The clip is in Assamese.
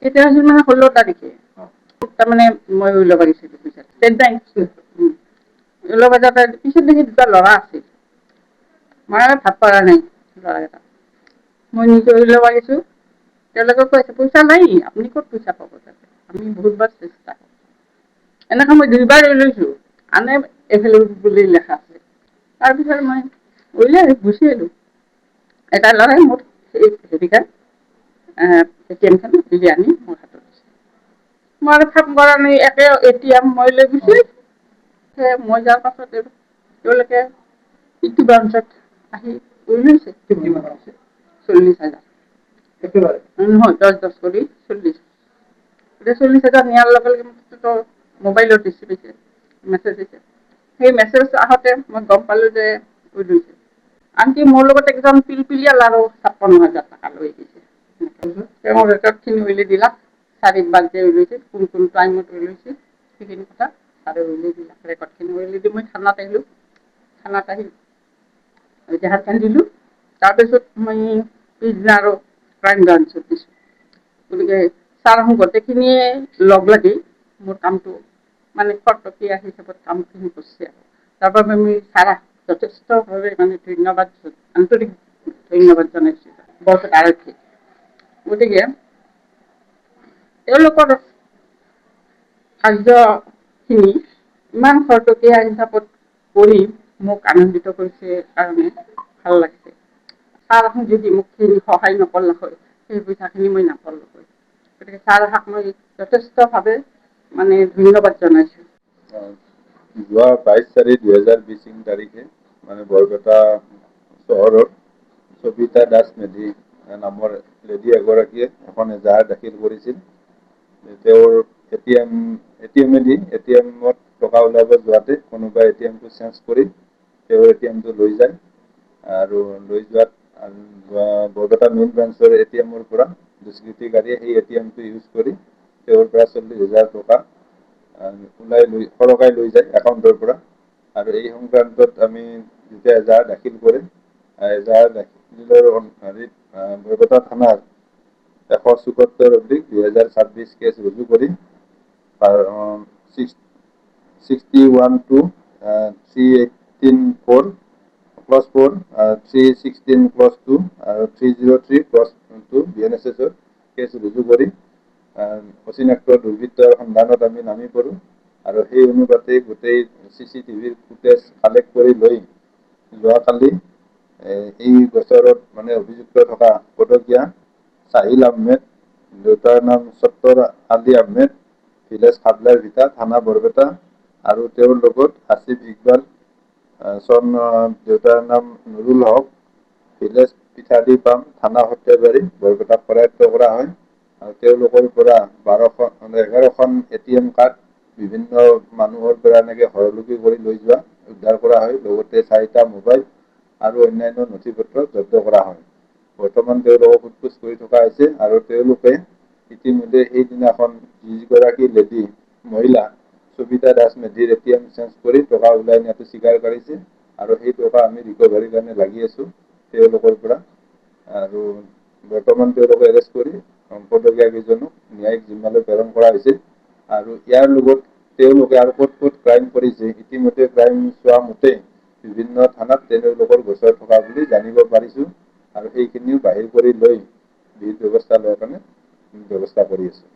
এটা আছিল মানে 16 তাৰিখে তাৰমানে মই ওলাব গৈছিলো পইচা ষ্টেট বেংক ওলাব যাওঁতে পিছত দেখি দুটা ল'ৰা আছিল মই ভাত পৰা নাই ল'ৰাকেইটা মই নিজে ওলাব গৈছো তেওঁলোকে কৈছে পইচা নাই আপুনি ক'ত পইচা পাব তাতে আমি বহুতবাৰ চেষ্টা এনেকৈ মই 2বাৰ ওলাইছো আনে এভেইলেবল বুলি লেখা আছে তাৰপিছত মই ওলাই গুচি আহিলো এটা ল'ৰাই মোৰ হেৰিখন এটিএমখন উলিয়াই আনি মোৰ হাতত দিছে মই আৰু কাম কৰা নাই একে এটিএম মই লৈ গুচি আহিছো মই যোৱাৰ পাছত তেওঁলোকে ইটো ব্ৰাঞ্চত আহি উলিয়াইছে 40,000 নহয় 10 কৰি 40,000 নিয়াৰ লগে লগে মোবাইলত দিছে মেছেজ দিছে সেই মেছেজ আহোঁতে মই গম পালো যে উলিয়াইছে আনকি মোৰ লগত একজন পিলপিলিয়া লাৰু 56,000 টকা লৈ গৈছে তেওঁ ৰেকৰ্ডখিনি উলিয়াই দিলা 4 বাজে উলিয়াইছিল কোন কোন টাইমত উলিয়াইছিল সেইখিনি কথা আৰু উলিয়াই দিলাক ৰেকৰ্ডখিনি উলিয়াই দি মই থানাত আহিলোঁ থানাত আহি এজাহাৰখন দিলোঁ তাৰপিছত মই পিছদিনা আৰু ক্ৰাইম ব্ৰাঞ্চত দিছোঁ গতিকে ছাৰহঁত গোটেইখিনিয়ে লগ লাগি মোৰ কামটো মানে খৰতকীয়া হিচাপত কামখিনি কৰিছে আৰু তাৰ বাবে আমি ছাৰক যথেষ্টভাৱে মানে ধন্যবাদ আন্তৰিক ধন্যবাদ জনাইছোঁ বৰপেটা আৰক্ষীক গতিকে তেওঁলোকৰ কাৰ্যখিনি ইমান খৰতকীয়া হিচাপত কৰি মোক আনন্দিত কৰিছে কাৰণে ভাল লাগিছে ছাৰহঁত যদি মোক সহায় নকৰিলে হয় সেই পইচাখিনি মই নাপালোঁ হয় গতিকে ছাৰহঁতক মই যথেষ্টভাৱে মানে ধন্যবাদ জনাইছোঁ যোৱা 22/4/2020 তাৰিখে মানে বৰপেটা চহৰৰ সবিতা দাস মেধি নামৰ লেডী এগৰাকীয়ে এখন এজাহাৰ দাখিল কৰিছিল তেওঁৰ এটিএমত টকা ওলাব যোৱাতে কোনোবাই এটিএমটো চেঞ্জ কৰি তেওঁৰ এটিএমটো লৈ যায় আৰু লৈ যোৱাত বৰপেটা মেইন ব্ৰাঞ্চৰ এটিএমৰ পৰা দুষ্কৃতিকাৰীয়ে সেই এটিএমটো ইউজ কৰি তেওঁৰ পৰা 40,000 টকা সৰকাই লৈ যায় একাউণ্টৰ পৰা আৰু এই সংক্ৰান্তত আমি যেতিয়া এজাহাৰ দাখিল কৰিম এজাহাৰ দাখিলৰ হেৰিত বৰপেটা থানাত 174/2026 কেছ ৰুজু কৰি 61/318(4)+4 316(2) আৰু 303(2) BNSSৰ কেছ ৰুজু কৰি অচিনাক্ত দুৰ্বৃত্তৰ সন্ধানত আমি নামি পৰোঁ আৰু সেই অনুপাতে গোটেই CCTVৰ ফুটেজ কালেক্ট কৰি লৈ যোৱাকালি এই গোচৰত মানে অভিযুক্ত থকা পদকীয়া চাহিল আহমেদ দেউতাৰ নাম সত্তৰ আলী আহমেদ ভিলেজ খাবলাৰ ভিটা থানা বৰপেটা আৰু তেওঁৰ লগত আসিফ ইকবাল চন দেউতাৰ নাম নুৰুল হক ভিলেজ পিঠাদি পাম থানা সৰ্থেবাৰী বৰপেটাত কৰায়ত্ব কৰা হয় আৰু তেওঁলোকৰ পৰা 11খন এটিএম কাৰ্ড বিভিন্ন মানুহৰ পৰা এনেকৈ হৰলুকি কৰি লৈ যোৱা উদ্ধাৰ কৰা হয় লগতে 4টা মোবাইল আৰু অন্যান্য নথি পত্ৰ জব্দ কৰা হয় বৰ্তমান তেওঁলোকক সোধপোছ কৰি থকা হৈছে আৰু তেওঁলোকে ইতিমধ্যে সেইদিনাখন যিগৰাকী লেডী মহিলা সবিতা দাস মেধিৰ এটিএম চেঞ্জ কৰি টকা ওলাই নিয়াটো স্বীকাৰ কৰিছে আৰু সেই টকা আমি ৰিকভাৰীৰ কাৰণে লাগি আছোঁ তেওঁলোকৰ পৰা আৰু বৰ্তমান তেওঁলোকে এৰেষ্ট কৰি পদকীয়া কেইজনক ন্যায়িক জিম্মালৈ প্ৰেৰণ কৰা হৈছে আৰু ইয়াৰ লগত তেওঁলোকে আৰু ক'ত ক'ত ক্ৰাইম কৰিছে ইতিমধ্যে ক্ৰাইম চোৱা মতে বিভিন্ন থানাত তেওঁলোকৰ গোচৰ থকা বুলি জানিব পাৰিছোঁ আৰু সেইখিনিও বাহিৰ কৰি লৈ বিহিত ব্যৱস্থা লোৱাৰ কাৰণে ব্যৱস্থা কৰি আছোঁ